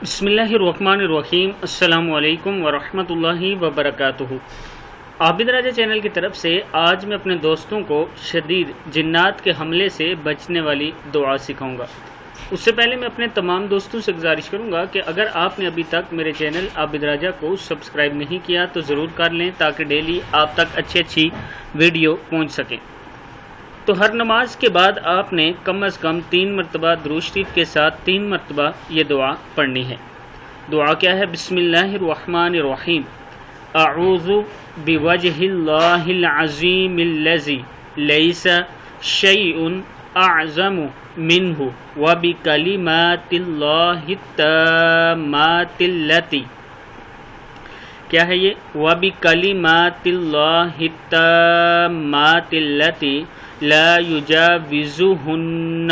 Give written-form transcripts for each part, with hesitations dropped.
بسم اللہ الرحمن الرحیم۔ السلام علیکم ورحمۃ اللہ وبرکاتہ۔ عابد راجہ چینل کی طرف سے آج میں اپنے دوستوں کو شدید جنات کے حملے سے بچنے والی دعا سکھاؤں گا۔ اس سے پہلے میں اپنے تمام دوستوں سے گزارش کروں گا کہ اگر آپ نے ابھی تک میرے چینل عابد راجہ کو سبسکرائب نہیں کیا تو ضرور کر لیں تاکہ ڈیلی آپ تک اچھی ویڈیو پہنچ سکیں۔ تو ہر نماز کے بعد آپ نے کم از کم 3 مرتبہ درود شریف کے ساتھ 3 مرتبہ یہ دعا پڑھنی ہے۔ دعا کیا ہے؟ بسم اللہ الرحمن الرحیم۔ اعوذ بوجہ اللہ العظیم الذی لیس شیء اعظم منہ وبکلمات اللہ التامات التی، کیا ہے یہ؟ وَبِكَلِمَاتِ اللَّهِ التَّامَّاتِ الَّتِي لَا يُجَاوِزُهُنَّ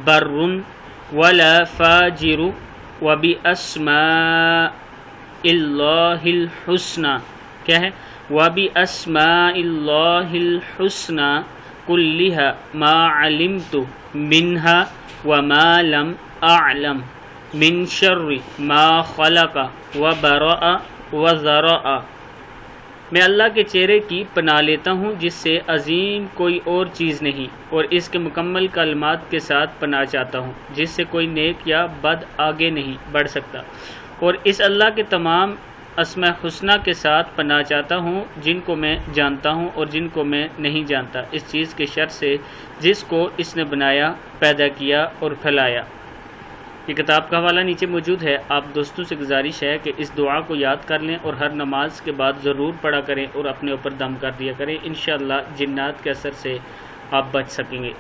بَرٌّ وَلَا فَاجِرٌ وَبِأَسْمَاءِ اللَّهِ الْحُسْنَى، کیا ہے؟ وَبِأَسْمَاءِ اللَّهِ الْحُسْنَى كُلِّهَا مَا عَلِمْتُ مِنْهَا وَمَا لَمْ أَعْلَمْ مِنْ شَرِّ مَا خَلَقَ وَبَرَأَ وَذَرَأَ۔ میں اللہ کے چہرے کی پناہ لیتا ہوں جس سے عظیم کوئی اور چیز نہیں، اور اس کے مکمل کلمات کے ساتھ پناہ چاہتا ہوں جس سے کوئی نیک یا بد آگے نہیں بڑھ سکتا، اور اس اللہ کے تمام اسماء حسنہ کے ساتھ پناہ چاہتا ہوں جن کو میں جانتا ہوں اور جن کو میں نہیں جانتا، اس چیز کے شر سے جس کو اس نے بنایا، پیدا کیا اور پھیلایا۔ یہ کتاب کا حوالہ نیچے موجود ہے۔ آپ دوستوں سے گزارش ہے کہ اس دعا کو یاد کر لیں اور ہر نماز کے بعد ضرور پڑھا کریں اور اپنے اوپر دم کر دیا کریں۔ انشاءاللہ جنات کے اثر سے آپ بچ سکیں گے۔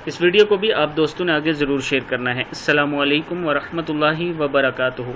اس ویڈیو کو بھی آپ دوستوں نے آگے ضرور شیئر کرنا ہے۔ السلام علیکم ورحمۃ اللہ وبرکاتہ۔